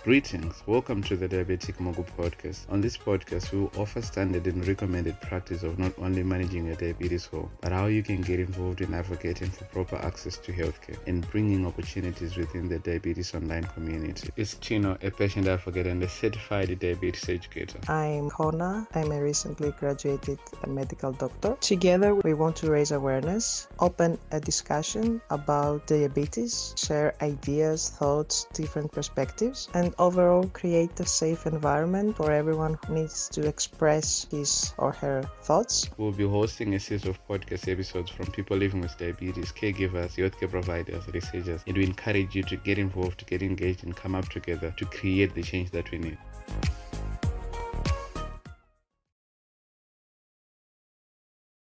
Greetings, welcome to the Diabetic Mogul podcast. On this podcast, we will offer standard and recommended practice of not only managing your diabetes goal, but how you can get involved in advocating for proper access to healthcare and bringing opportunities within the diabetes online community. It's Tino, a patient advocate and a certified diabetes educator. I'm Hona. I'm a recently graduated medical doctor. Together, we want to raise awareness, open a discussion about diabetes, share ideas, thoughts, different perspectives, and overall create a safe environment for everyone who needs to express his or her thoughts. We'll be hosting a series of podcast episodes from people living with diabetes, caregivers, healthcare providers, researchers, and we encourage you to get involved, get engaged, and come up together to create the change that we need.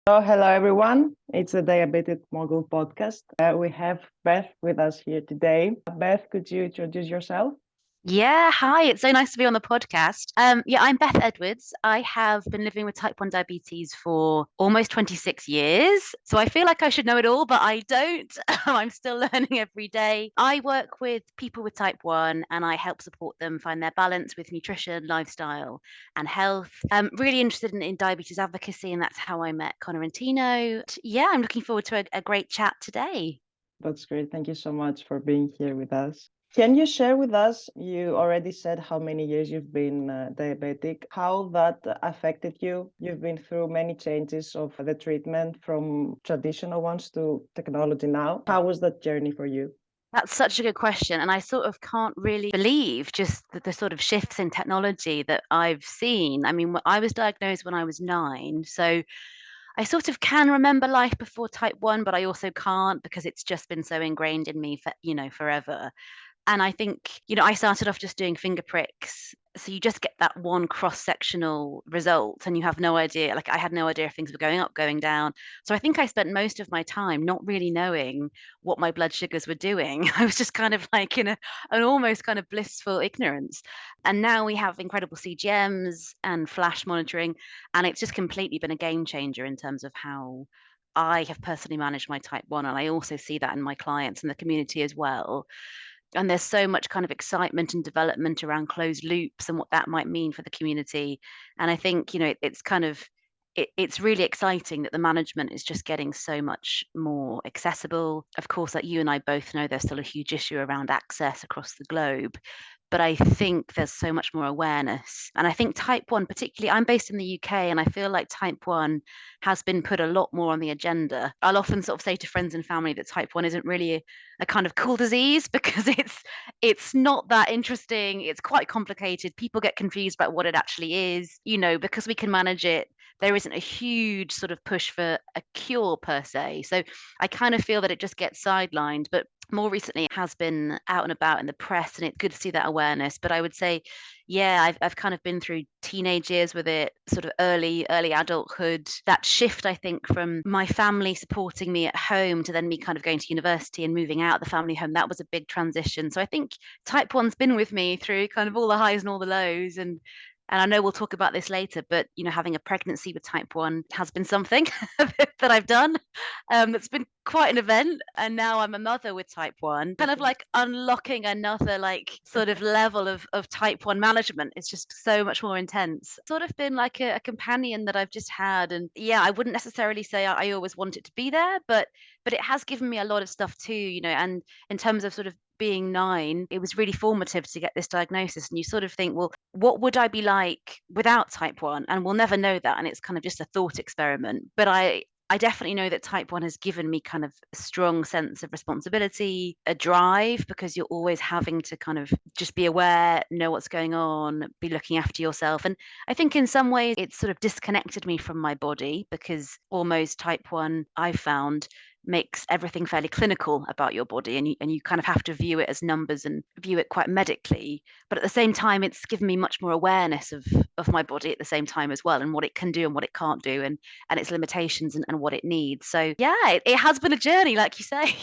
Hello everyone. It's a Diabetic Mogul podcast. We have Beth with us here today. Beth, could you introduce yourself? Yeah, hi. It's so nice to be on the podcast. I'm Beth Edwards. I have been living with type 1 diabetes for almost 26 years. So I feel like I should know it all, but I don't. I'm still learning every day. I work with people with type 1 and I help support them find their balance with nutrition, lifestyle, and health. I'm really interested in diabetes advocacy, and that's how I met Connor and Tino. Yeah, I'm looking forward to a great chat today. That's great. Thank you so much for being here with us. Can you share with us, you already said how many years you've been diabetic, how that affected you? You've been through many changes of the treatment from traditional ones to technology now. How was that journey for you? That's such a good question. And I sort of can't really believe just the sort of shifts in technology that I've seen. I mean, I was diagnosed when I was 9. So I sort of can remember life before type 1, but I also can't because it's just been so ingrained in me for, forever. And I think, I started off just doing finger pricks. So you just get that one cross-sectional result and you have no idea. Like I had no idea if things were going up, going down. So I think I spent most of my time not really knowing what my blood sugars were doing. I was just kind of like in an almost kind of blissful ignorance. And now we have incredible CGMs and flash monitoring. And it's just completely been a game changer in terms of how I have personally managed my type 1. And I also see that in my clients and the community as well. And there's so much kind of excitement and development around closed loops and what that might mean for the community. And I think, it's really exciting that the management is just getting so much more accessible. Of course, like you and I both know, there's still a huge issue around access across the globe. But I think there's so much more awareness. And I think type 1, particularly, I'm based in the UK, and I feel like type 1 has been put a lot more on the agenda. I'll often sort of say to friends and family that type 1 isn't really a kind of cool disease because it's not that interesting. It's quite complicated. People get confused about what it actually is, because we can manage it. There isn't a huge sort of push for a cure per se. So I kind of feel that it just gets sidelined. But more recently it has been out and about in the press, and it's good to see that awareness. But I would say, yeah, I've kind of been through teenage years with it, sort of early adulthood. That shift, I think, from my family supporting me at home to then me kind of going to university and moving out of the family home, that was a big transition. So I think type 1's been with me through kind of all the highs and all the lows. And I know we'll talk about this later, but having a pregnancy with type 1 has been something that I've done. It's been quite an event. And now I'm a mother with type 1, kind of like unlocking another like sort of level of type 1 management. It's just so much more intense. Sort of been like a companion that I've just had. And yeah, I wouldn't necessarily say I always want it to be there, but it has given me a lot of stuff too, and in terms of sort of being 9, it was really formative to get this diagnosis. And you sort of think, well, what would I be like without type 1? And we'll never know that. And it's kind of just a thought experiment. But I definitely know that type 1 has given me kind of a strong sense of responsibility, a drive, because you're always having to kind of just be aware, know what's going on, be looking after yourself. And I think in some ways it's sort of disconnected me from my body, because almost type 1, I've found, makes everything fairly clinical about your body, and you kind of have to view it as numbers and view it quite medically. But at the same time, it's given me much more awareness of my body at the same time as well, and what it can do and what it can't do, and its limitations and what it needs. So yeah, it has been a journey, like you say.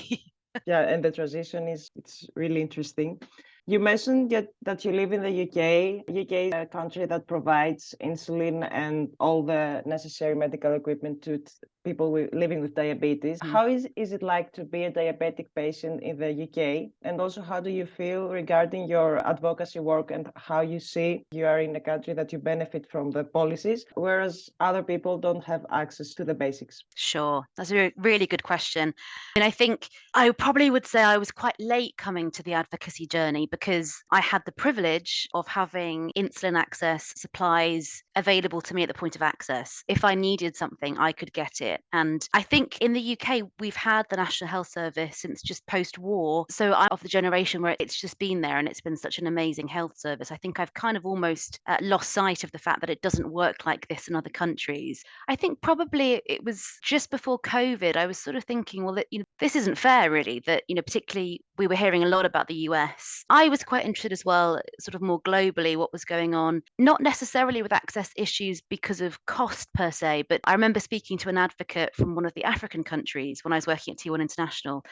Yeah, and the transition it's really interesting. You mentioned that you live in the UK. UK is a country that provides insulin and all the necessary medical equipment to people living with diabetes. Mm. How is it like to be a diabetic patient in the UK? And also, how do you feel regarding your advocacy work and how you see you are in a country that you benefit from the policies, whereas other people don't have access to the basics? Sure. That's a really good question. And I think I probably would say I was quite late coming to the advocacy journey because I had the privilege of having insulin access supplies available to me at the point of access. If I needed something, I could get it. And I think in the UK, we've had the National Health Service since just post-war. So I'm of the generation where it's just been there and it's been such an amazing health service. I think I've kind of almost lost sight of the fact that it doesn't work like this in other countries. I think probably it was just before COVID, I was sort of thinking, well, this isn't fair, really, that, particularly we were hearing a lot about the US. I was quite interested as well, sort of more globally, what was going on, not necessarily with access issues because of cost per se, but I remember speaking to an advocate from one of the African countries when I was working at T1 International.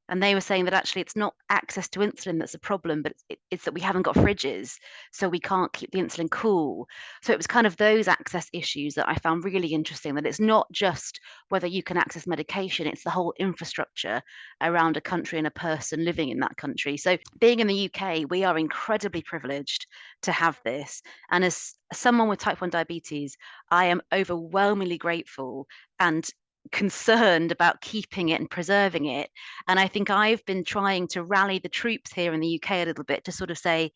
And they were saying that actually it's not access to insulin that's a problem, but it's that we haven't got fridges, so we can't keep the insulin cool. So it was kind of those access issues that I found really interesting, that it's not just whether you can access medication, it's the whole infrastructure around a country and a person living in that country. So being in the UK, we are incredibly privileged to have this. And as someone with type 1 diabetes, I am overwhelmingly grateful and concerned about keeping it and preserving it. And I think I've been trying to rally the troops here in the UK a little bit to sort of say,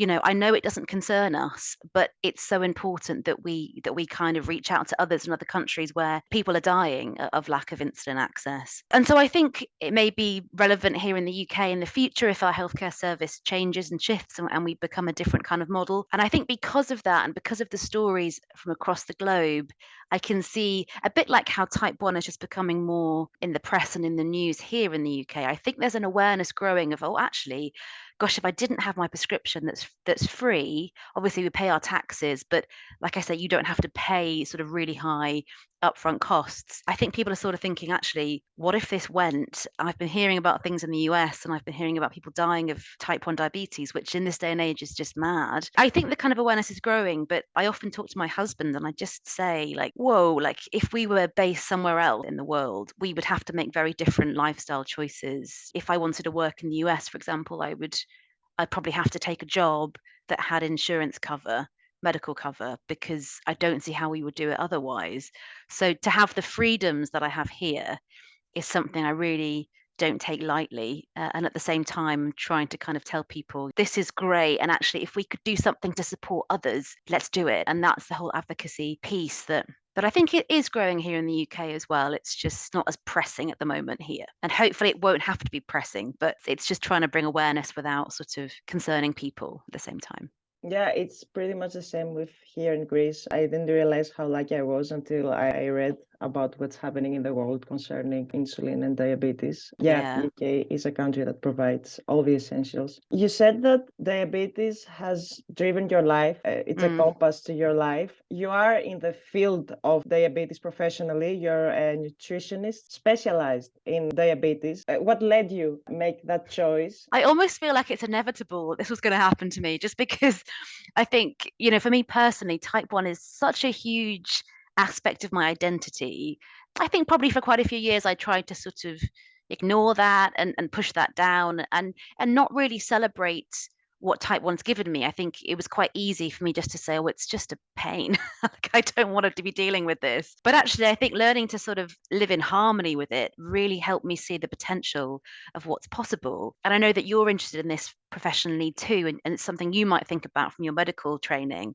I know it doesn't concern us, but it's so important that we kind of reach out to others in other countries where people are dying of lack of insulin access. And so I think it may be relevant here in the UK in the future if our healthcare service changes and shifts and we become a different kind of model. And I think because of that and because of the stories from across the globe, I can see a bit like how type 1 is just becoming more in the press and in the news here in the UK. I think there's an awareness growing of, oh, actually, gosh, if I didn't have my prescription that's free, obviously we pay our taxes, but like I say, you don't have to pay sort of really high upfront costs. I think people are sort of thinking, actually, what if this went? I've been hearing about things in the US and I've been hearing about people dying of type 1 diabetes, which in this day and age is just mad. I think the kind of awareness is growing, but I often talk to my husband and I just say, like, whoa, like if we were based somewhere else in the world, we would have to make very different lifestyle choices. If I wanted to work in the US, for example, I'd probably have to take a job that had insurance cover, medical cover, because I don't see how we would do it otherwise. So to have the freedoms that I have here is something I really don't take lightly. And at the same time, trying to kind of tell people this is great. And actually, if we could do something to support others, let's do it. And that's the whole advocacy piece that I think it is growing here in the UK as well. It's just not as pressing at the moment here. And hopefully it won't have to be pressing, but it's just trying to bring awareness without sort of concerning people at the same time. Yeah, it's pretty much the same with here in Greece. I didn't realize how lucky I was until I read about what's happening in the world concerning insulin and diabetes. Yeah. UK is a country that provides all the essentials. You said that diabetes has driven your life. It's a compass to your life. You are in the field of diabetes professionally. You're a nutritionist specialized in diabetes. What led you make that choice? I almost feel like it's inevitable this was going to happen to me just because I think, for me personally, type 1 is such a huge aspect of my identity. I think probably for quite a few years I tried to sort of ignore that and push that down and not really celebrate what type 1's given me. I think it was quite easy for me just to say, oh, it's just a pain. Like, I don't want to be dealing with this. But actually, I think learning to sort of live in harmony with it really helped me see the potential of what's possible. And I know that you're interested in this professionally too, and it's something you might think about from your medical training.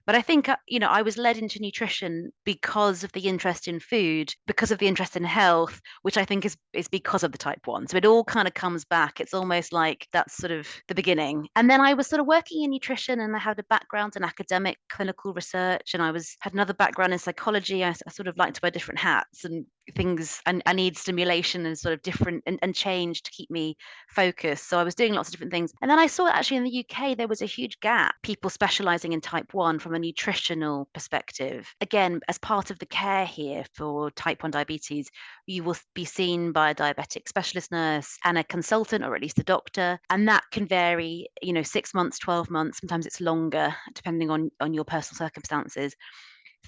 But I think, I was led into nutrition because of the interest in food, because of the interest in health, which I think is because of the type 1. So it all kind of comes back. It's almost like that's sort of the beginning. And then I was sort of working in nutrition and I had a background in academic clinical research and had another background in psychology. I sort of like to wear different hats and things, and I need stimulation and sort of different and change to keep me focused. So I was doing lots of different things. And then I saw actually in the UK, there was a huge gap, people specializing in type 1 from a nutritional perspective. Again, as part of the care here for type 1 diabetes, you will be seen by a diabetic specialist nurse and a consultant, or at least a doctor. And that can vary, 6 months, 12 months, sometimes it's longer, depending on your personal circumstances.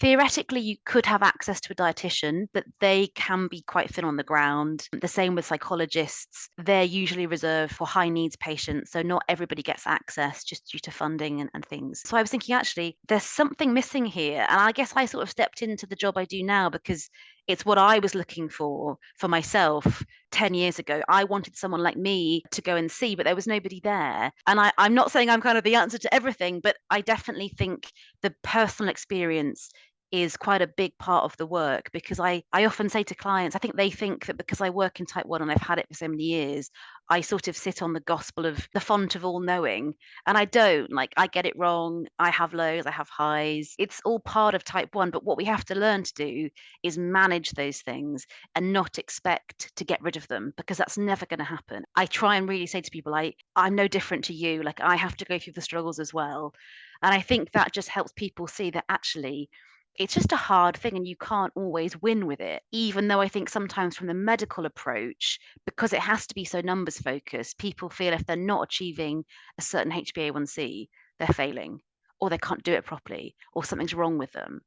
Theoretically, you could have access to a dietitian, but they can be quite thin on the ground. The same with psychologists. They're usually reserved for high needs patients. So not everybody gets access just due to funding and things. So I was thinking, actually, there's something missing here. And I guess I sort of stepped into the job I do now because it's what I was looking for myself 10 years ago. I wanted someone like me to go and see, but there was nobody there. And I'm not saying I'm kind of the answer to everything, but I definitely think the personal experience is quite a big part of the work, because I often say to clients, I think they think that because I work in type 1 and I've had it for so many years, I sort of sit on the gospel of the font of all knowing. And I don't. Like, I get it wrong. I have lows, I have highs. It's all part of type 1. But what we have to learn to do is manage those things and not expect to get rid of them, because that's never going to happen. I try and really say to people, I'm no different to you. Like, I have to go through the struggles as well. And I think that just helps people see that actually it's just a hard thing and you can't always win with it. Even though I think sometimes from the medical approach, because it has to be so numbers focused, people feel if they're not achieving a certain HbA1c, they're failing, or they can't do it properly, or something's wrong with them,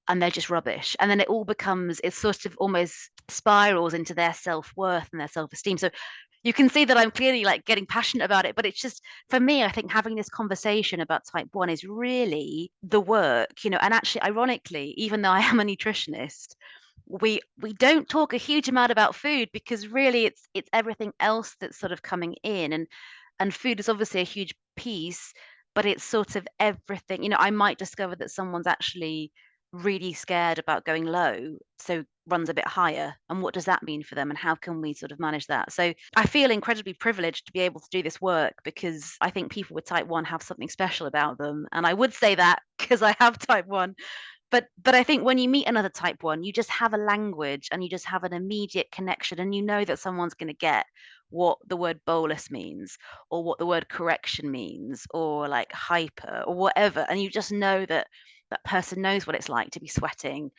and they're just rubbish. And then it sort of almost spirals into their self-worth and their self-esteem. So you can see that I'm clearly like getting passionate about it, but it's just, for me, I think having this conversation about type 1 is really the work, and actually, ironically, even though I am a nutritionist, we don't talk a huge amount about food, because really it's everything else that's sort of coming in, and food is obviously a huge piece, but it's sort of everything. I might discover that someone's actually really scared about going low, so runs a bit higher, and what does that mean for them, and how can we sort of manage that? So I feel incredibly privileged to be able to do this work, because I think people with type 1 have something special about them, and I would say that because I have type 1. But I think when you meet another type 1, you just have a language and you just have an immediate connection, and you know that someone's going to get what the word bolus means, or what the word correction means, or like hyper, or whatever, and you just know that that person knows what it's like to be sweating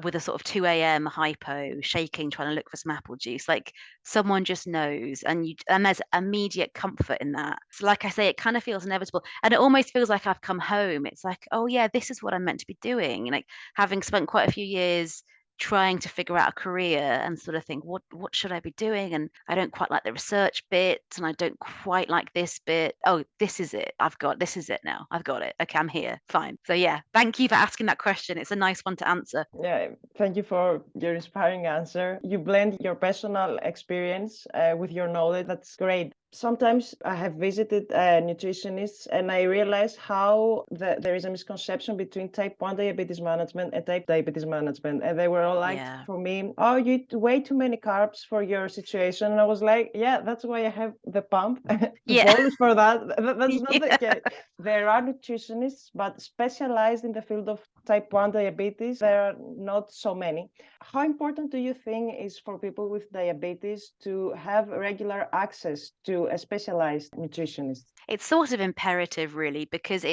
with a sort of 2 a.m. hypo, shaking, trying to look for some apple juice. Like, someone just knows, and there's immediate comfort in that. So like I say, it kind of feels inevitable, and it almost feels like I've come home. It's like, oh yeah, this is what I'm meant to be doing. Like, having spent quite a few years trying to figure out a career and sort of think, what should I be doing? And I don't quite like the research bit, and I don't quite like this bit. Oh, this is it. This is it now. I've got it. Okay, I'm here. Fine. So yeah, thank you for asking that question. It's a nice one to answer. Yeah, thank you for your inspiring answer. You blend your personal experience with your knowledge. That's great. Sometimes I have visited nutritionists, and I realize how there is a misconception between type 1 diabetes management and type diabetes management. And they were all like, Yeah. for me, oh, you eat way too many carbs for your situation. And I was like, yeah, that's why I have the pump, the Yeah. bolus for that. That's not the Yeah. case. There are nutritionists, but specialized in the field of type 1 diabetes, there are not so many. How important do you think is for people with diabetes to have regular access to a specialized nutritionist? It's sort of imperative, really, because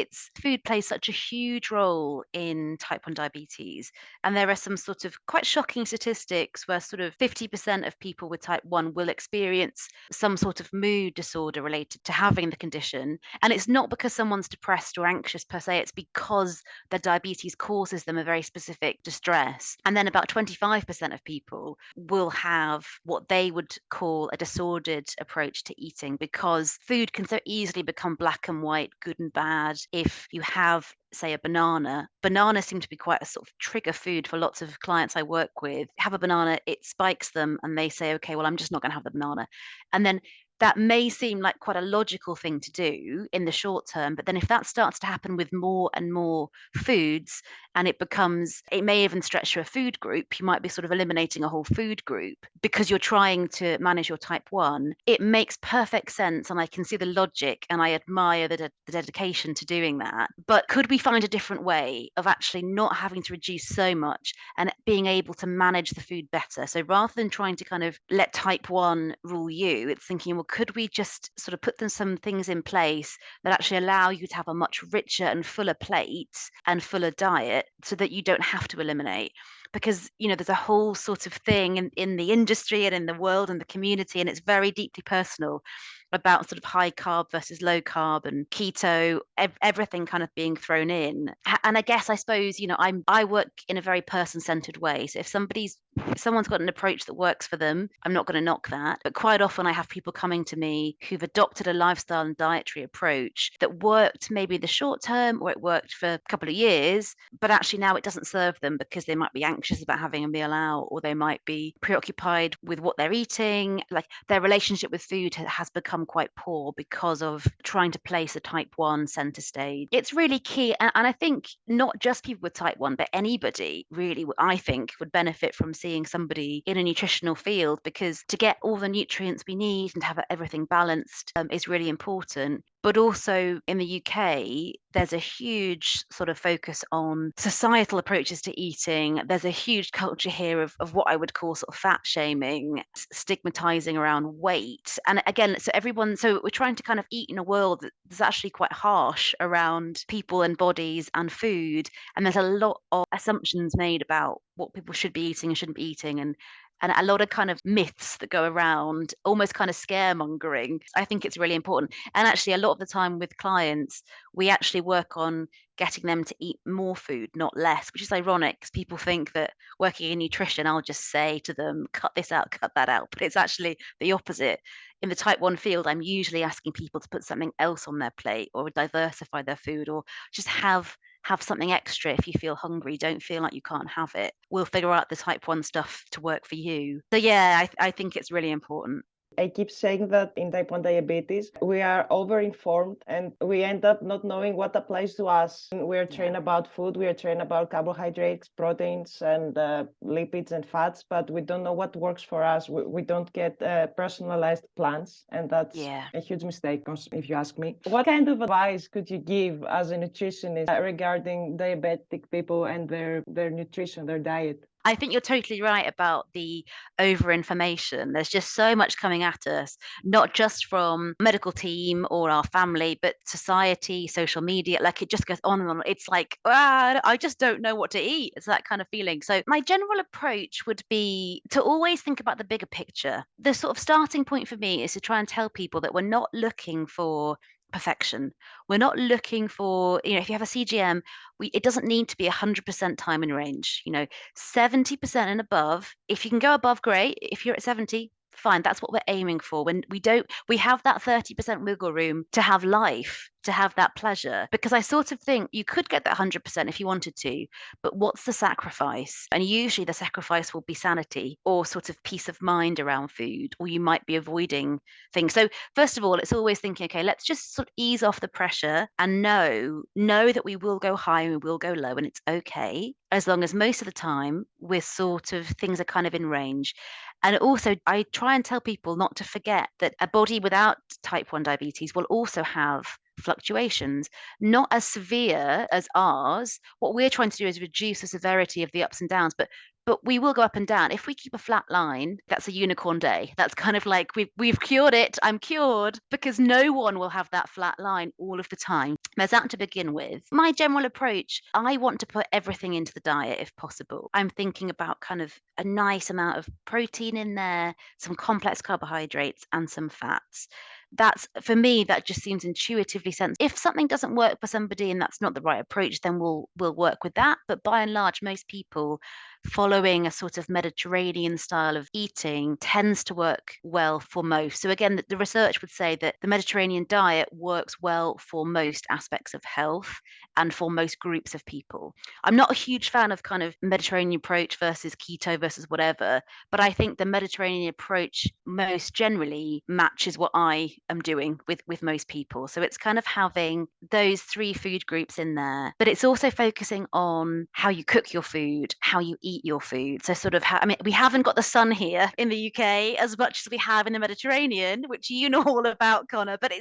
food plays such a huge role in type 1 diabetes. And there are some sort of quite shocking statistics where sort of 50% of people with type 1 will experience some sort of mood disorder related to having the condition. And it's not because someone's depressed or anxious per se, it's because their diabetes causes them a very specific distress. And then about 25% of people will have what they would call a disordered approach to eating, because food can so easily become black and white, good and bad. If you have, say, a bananas seem to be quite a sort of trigger food for lots of clients I work with. Have a banana, it spikes them, and they say, okay, well, I'm just not going to have the banana. And then that may seem like quite a logical thing to do in the short term, but then if that starts to happen with more and more foods, and it may even stretch to a food group, you might be sort of eliminating a whole food group because you're trying to manage your type 1. It makes perfect sense, and I can see the logic, and I admire the dedication to doing that. But could we find a different way of actually not having to reduce so much and being able to manage the food better? So rather than trying to kind of let type 1 rule you, it's thinking, well, could we just sort of put some things in place that actually allow you to have a much richer and fuller plate and fuller diet, so that you don't have to eliminate? Because there's a whole sort of thing in the industry and in the world and the community, and it's very deeply personal, about sort of high carb versus low carb and keto, everything kind of being thrown in. And I suppose, I work in a very person-centered way. So if someone's got an approach that works for them, I'm not going to knock that. But quite often I have people coming to me who've adopted a lifestyle and dietary approach that worked maybe the short term, or it worked for a couple of years, but actually now it doesn't serve them because they might be anxious about having a meal out, or they might be preoccupied with what they're eating. Like their relationship with food has become quite poor because of trying to place a type 1 center stage. It's really key. And I think not just people with type 1, but anybody really, I think, would benefit from seeing somebody in a nutritional field, because to get all the nutrients we need and to have everything balanced is really important. But also in the UK, there's a huge sort of focus on societal approaches to eating. There's a huge culture here of what I would call sort of fat shaming, stigmatizing around weight. And again, so we're trying to kind of eat in a world that's actually quite harsh around people and bodies and food. And there's a lot of assumptions made about what people should be eating and shouldn't be eating, and a lot of kind of myths that go around, almost kind of scaremongering. I think it's really important. And actually, a lot of the time with clients, we actually work on getting them to eat more food, not less, which is ironic because people think that working in nutrition, I'll just say to them, cut this out, cut that out. But it's actually the opposite. In the type 1 field, I'm usually asking people to put something else on their plate, or diversify their food, or just have something extra if you feel hungry. Don't feel like you can't have it. We'll figure out the type 1 stuff to work for you. So yeah, I think it's really important. I keep saying that in type 1 diabetes, we are over-informed and we end up not knowing what applies to us. We're trained about food, we are trained about carbohydrates, proteins, and lipids and fats, but we don't know what works for us. We don't get personalized plans, and that's a huge mistake, if you ask me. What kind of advice could you give as a nutritionist regarding diabetic people and their nutrition, their diet? I think you're totally right about the over information. There's just so much coming at us, not just from medical team or our family, but society, social media. Like it just goes on and on. It's like, I just don't know what to eat. It's that kind of feeling. So my general approach would be to always think about the bigger picture. The sort of starting point for me is to try and tell people that we're not looking for perfection. We're not looking for, if you have a CGM, it doesn't need to be 100% time in range. 70% and above. If you can go above, great. If you're at 70, fine. That's what we're aiming for. When we have that 30% wiggle room to have life, to have that pleasure. Because I sort of think you could get that 100% if you wanted to, but what's the sacrifice? And usually the sacrifice will be sanity or sort of peace of mind around food, or you might be avoiding things. So first of all, it's always thinking, okay, let's just sort of ease off the pressure and know that we will go high and we will go low, and it's okay, as long as most of the time we're sort of, things are kind of in range. And also, I try and tell people not to forget that a body without type 1 diabetes will also have fluctuations, not as severe as ours. What we're trying to do is reduce the severity of the ups and downs, but we will go up and down. If we keep a flat line, that's a unicorn day. That's kind of like we've cured it. I'm cured, because no one will have that flat line all of the time. There's that to begin with. My general approach, I want to put everything into the diet if possible. I'm thinking about kind of a nice amount of protein in there, some complex carbohydrates, and some fats. That's, for me, that just seems intuitively sensible. If something doesn't work for somebody and that's not the right approach, then we'll work with that. But by and large, most people following a sort of Mediterranean style of eating tends to work well for most. So again, the research would say that the Mediterranean diet works well for most aspects of health and for most groups of people. I'm not a huge fan of kind of Mediterranean approach versus keto versus whatever, but I think the Mediterranean approach most generally matches what I am doing with most people. So it's kind of having those 3 food groups in there, but it's also focusing on how you cook your food, how you eat your food. So sort of we haven't got the sun here in the UK as much as we have in the Mediterranean, which you know all about, Connor, but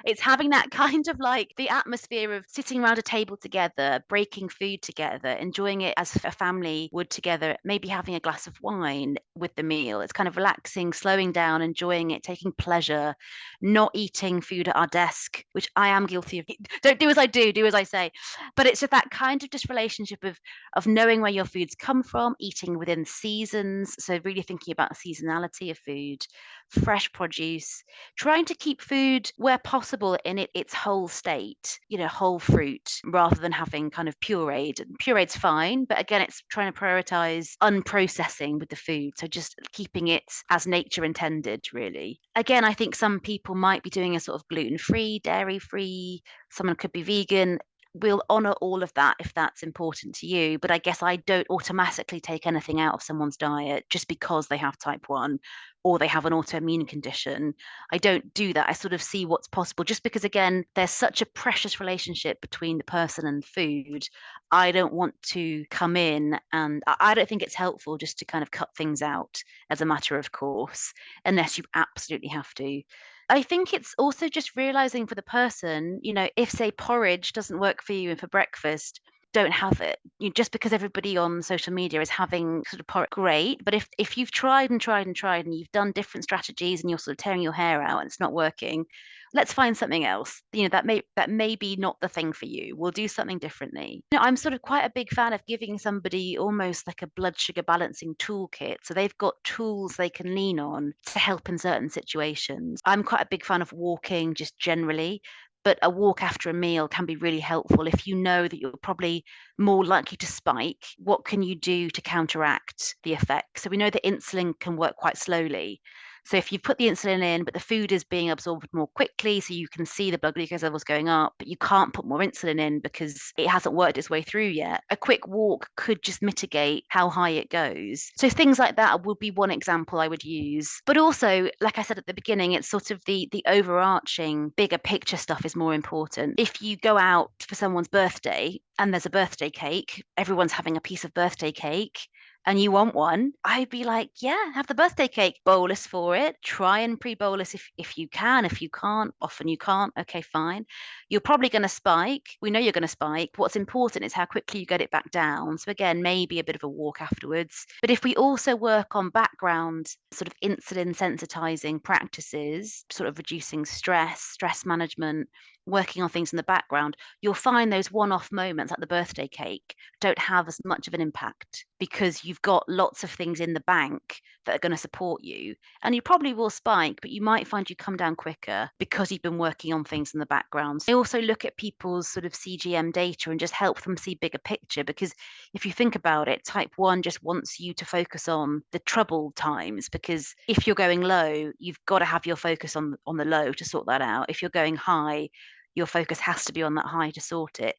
it's having that kind of like the atmosphere of sitting around a table together, breaking food together, enjoying it as a family would together, maybe having a glass of wine with the meal. It's kind of relaxing, slowing down, enjoying it, taking pleasure, not eating food at our desk, which I am guilty of. Don't do as I do as I say. But it's just that kind of just relationship of knowing where your foods come from, eating within seasons. So really thinking about the seasonality of food, fresh produce, trying to keep food where possible in its whole state, whole fruit, rather than having kind of pureed. And pureed's fine, but again, it's trying to prioritize unprocessing with the food. So just keeping it as nature intended, really. Again, I think some people might be doing a sort of gluten-free, dairy-free, someone could be vegan. We'll honor all of that if that's important to you. But I guess I don't automatically take anything out of someone's diet just because they have type 1 or they have an autoimmune condition. I don't do that. I sort of see what's possible just because, again, there's such a precious relationship between the person and food. I don't want to come in, and I don't think it's helpful just to kind of cut things out as a matter of course, unless you absolutely have to. I think it's also just realizing for the person, if say porridge doesn't work for you and for breakfast, don't have it. Just because everybody on social media is having sort of porridge, great. But if you've tried and tried and tried and you've done different strategies and you're sort of tearing your hair out and it's not working, let's find something else. That may be not the thing for you. We'll do something differently. I'm sort of quite a big fan of giving somebody almost like a blood sugar balancing toolkit. So they've got tools they can lean on to help in certain situations. I'm quite a big fan of walking just generally. But a walk after a meal can be really helpful if you know that you're probably more likely to spike. What can you do to counteract the effect? So we know that insulin can work quite slowly. So if you put the insulin in, but the food is being absorbed more quickly, so you can see the blood glucose levels going up, but you can't put more insulin in because it hasn't worked its way through yet. A quick walk could just mitigate how high it goes. So things like that would be one example I would use. But also, like I said at the beginning, it's sort of the overarching bigger picture stuff is more important. If you go out for someone's birthday and there's a birthday cake, everyone's having a piece of birthday cake, and you want one, I'd be like, yeah, have the birthday cake, bolus for it. Try and pre-bolus if you can. If you can't, often you can't. Okay, fine. You're probably going to spike. We know you're going to spike. What's important is how quickly you get it back down. So again, maybe a bit of a walk afterwards. But if we also work on background sort of insulin sensitizing practices, sort of reducing stress management, working on things in the background, you'll find those one-off moments like the birthday cake don't have as much of an impact because you've got lots of things in the bank that are going to support you. And you probably will spike, but you might find you come down quicker because you've been working on things in the background. I also look at people's sort of CGM data and just help them see bigger picture, because if you think about it, type 1 just wants you to focus on the troubled times, because if you're going low, you've got to have your focus on the low to sort that out. If you're going high, your focus has to be on that high to sort it.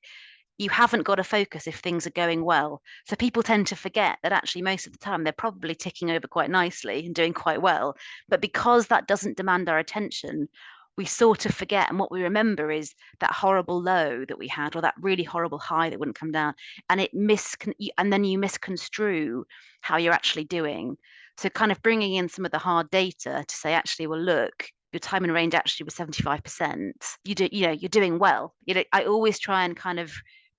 You haven't got to focus if things are going well. So people tend to forget that actually most of the time they're probably ticking over quite nicely and doing quite well. But because that doesn't demand our attention, we sort of forget. And what we remember is that horrible low that we had, or that really horrible high that wouldn't come down. And and then you misconstrue how you're actually doing. So kind of bringing in some of the hard data to say, actually, well, look, your time in range actually was 75%. You're doing well. I always try and kind of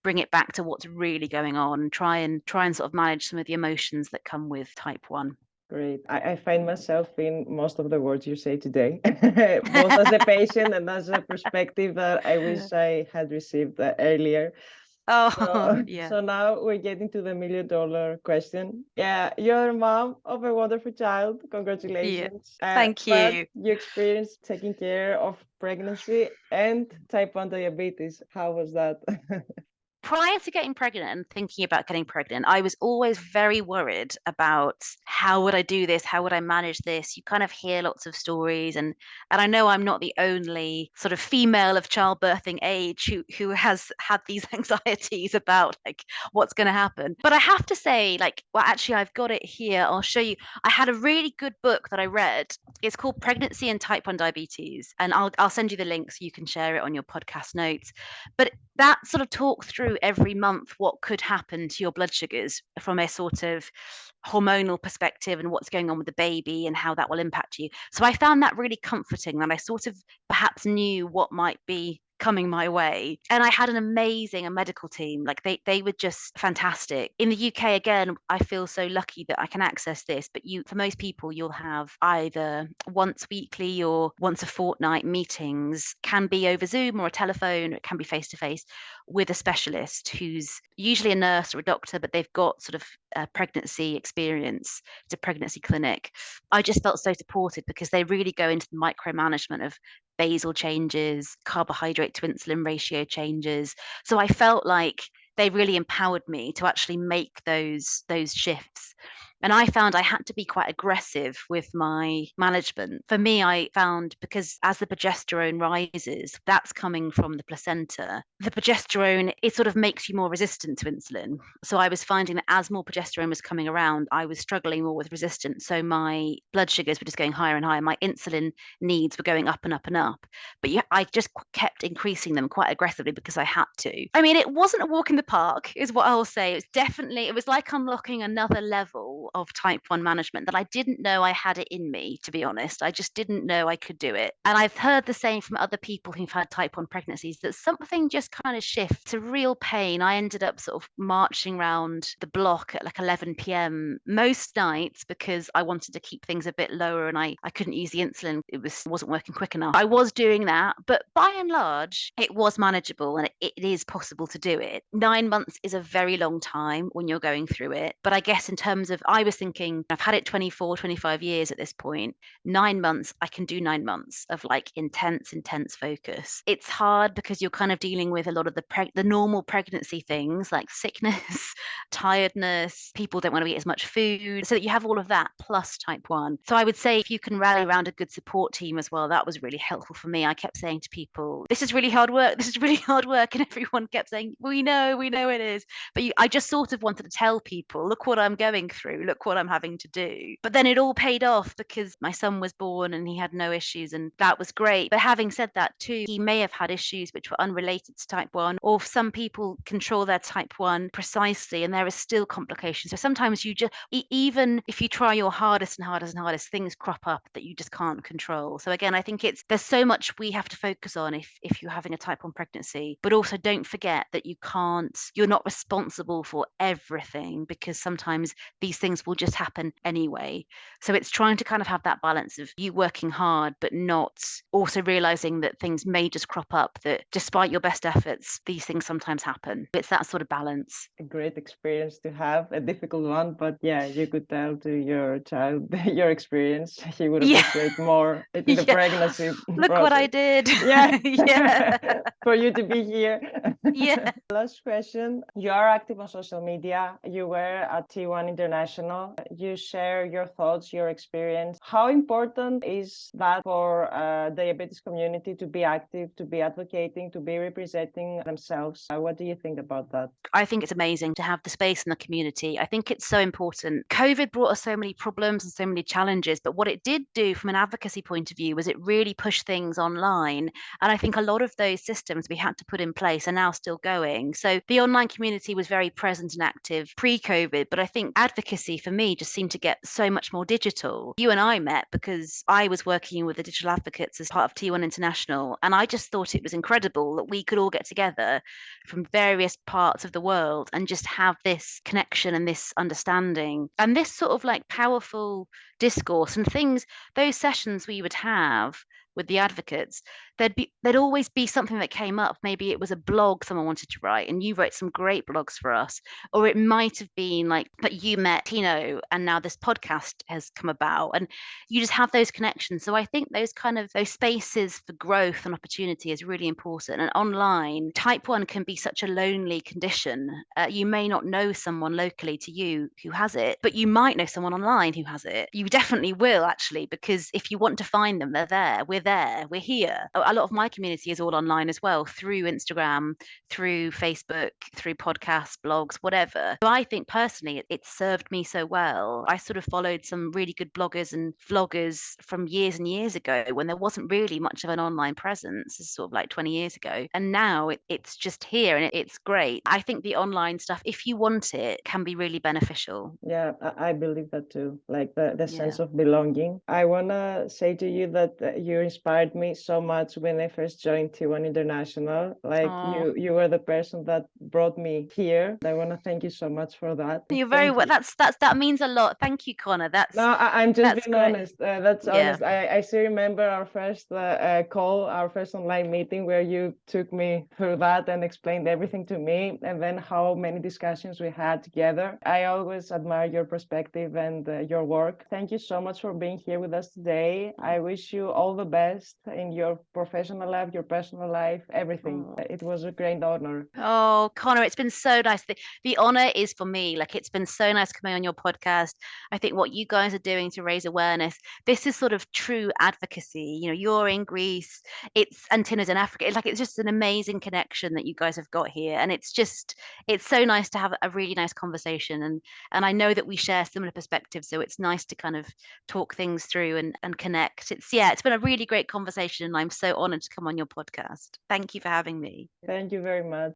bring it back to what's really going on, and try and sort of manage some of the emotions that come with type 1. Great. I find myself in most of the words you say today, both as a patient and as a perspective that I wish I had received earlier. Yeah. So now we're getting to the $1 million question. Yeah, you're a mom of a wonderful child. Congratulations. Thank But you. you experienced taking care of pregnancy and type 1 diabetes. How was that? Prior to getting pregnant and thinking about getting pregnant, I was always very worried about how would I do this? How would I manage this? You kind of hear lots of stories, and I know I'm not the only sort of female of childbirthing age who has had these anxieties about like what's going to happen. But I have to say, like, well, actually, I've got it here. I'll show you. I had a really good book that I read. It's called Pregnancy and Type 1 Diabetes, and I'll send you the link so you can share it on your podcast notes. But that sort of talks through every month what could happen to your blood sugars from a sort of hormonal perspective, and what's going on with the baby and how that will impact you. So I found that really comforting, that I sort of perhaps knew what might be coming my way. And I had an amazing medical team. Like they were just fantastic. In the UK, again, I feel so lucky that I can access this, but for most people, you'll have either once weekly or once a fortnight meetings, can be over Zoom or a telephone, it can be face to face with a specialist who's usually a nurse or a doctor, but they've got sort of pregnancy experience. It's a pregnancy clinic. I just felt so supported because they really go into the micromanagement of basal changes, carbohydrate to insulin ratio changes. So I felt like they really empowered me to actually make those shifts. And I found I had to be quite aggressive with my management. For me, I found because as the progesterone rises, that's coming from the placenta. The progesterone, it sort of makes you more resistant to insulin. So I was finding that as more progesterone was coming around, I was struggling more with resistance. So my blood sugars were just going higher and higher. My insulin needs were going up and up and up. But I just kept increasing them quite aggressively because I had to. I mean, it wasn't a walk in the park, is what I'll say. It was like unlocking another level of type 1 management that I didn't know I had it in me, to be honest. I just didn't know I could do it. And I've heard the same from other people who've had type 1 pregnancies, that something just kind of shifts to real pain. I ended up sort of marching around the block at like 11 p.m. most nights because I wanted to keep things a bit lower and I couldn't use the insulin. Wasn't working quick enough. I was doing that, but by and large, it was manageable and it is possible to do it. 9 months is a very long time when you're going through it. But I guess in terms of, I was thinking, I've had it 24, 25 years at this point. 9 months, I can do 9 months of like intense focus. It's hard because you're kind of dealing with a lot of the normal pregnancy things like sickness, tiredness, people don't want to eat as much food. So that you have all of that plus type 1. So I would say if you can rally around a good support team as well, that was really helpful for me. I kept saying to people, this is really hard work. This is really hard work. And everyone kept saying, we know it is. But I just sort of wanted to tell people, look what I'm going through. Look what I'm having to do. But then it all paid off because my son was born and he had no issues. And that was great. But having said that too, he may have had issues which were unrelated to type 1, or some people control their type 1 precisely and there is still complications. So sometimes you just, even if you try your hardest and hardest, things crop up that you just can't control. So again, I think there's so much we have to focus on if you're having a type 1 pregnancy, but also don't forget that you're not responsible for everything because sometimes these things will just happen anyway. So it's trying to kind of have that balance of you working hard, but not also realizing that things may just crop up, that despite your best efforts, these things sometimes happen. It's that sort of balance. A great experience to have, a difficult one, but yeah, you could tell to your child your experience. He would appreciate more in the pregnancy Look process. what I did. Yeah. For you to be here. Yeah. Last question. You are active on social media. You were at T1 International. You share your thoughts, your experience. How important is that for diabetes community to be active, to be advocating, to be representing themselves? What do you think about that? I think it's amazing to have the space in the community. I think it's so important. COVID brought us so many problems and so many challenges, but what it did do from an advocacy point of view was it really pushed things online. And I think a lot of those systems we had to put in place are now still going. So the online community was very present and active pre-COVID, but I think advocacy for me just seemed to get so much more digital. You and I met because I was working with the digital advocates as part of T1 International, and I just thought it was incredible that we could all get together from various parts of the world and just have this connection and this understanding and this sort of like powerful discourse and things. Those sessions we would have with the advocates, there'd always be something that came up. Maybe it was a blog someone wanted to write and you wrote some great blogs for us, or it might have been like that you met Tino and now this podcast has come about and you just have those connections. So I think those spaces for growth and opportunity is really important. And online, type 1 can be such a lonely condition. You may not know someone locally to you who has it, but you might know someone online who has it. You definitely will, actually, because if you want to find them, they're there. We're here. A lot of my community is all online as well, through Instagram, through Facebook, through podcasts, blogs, whatever. So I think personally it served me so well. I sort of followed some really good bloggers and vloggers from years and years ago when there wasn't really much of an online presence. It's sort of like 20 years ago. And now it's just here and it's great. I think the online stuff, if you want it, can be really beneficial. Yeah, I believe that too. Like the sense of belonging. I want to say to you that you're inspired me so much when I first joined T1 International. Like Oh, you were the person that brought me here. I want to thank you so much for that. you're very Thank well. you. That means a lot. Thank you, Connor. No, That's I'm just that's being great. honest. That's Yeah. honest. I still remember our first call, our first online meeting where you took me through that and explained everything to me, and then how many discussions we had together. I always admire your perspective and your work. Thank you so much for being here with us today. I wish you all the best in your professional life, your personal life, everything. Oh. It was a great honor. Oh, Connor, it's been so nice. The honor is for me. Like, it's been so nice coming on your podcast. I think what you guys are doing to raise awareness, this is sort of true advocacy. You know, you're in Greece, and Tina's in Africa. It's just an amazing connection that you guys have got here. And it's so nice to have a really nice conversation. And I know that we share similar perspectives. So it's nice to kind of talk things through and connect. It's been a really great conversation. And I'm so honored to come on your podcast. Thank you for having me. Thank you very much.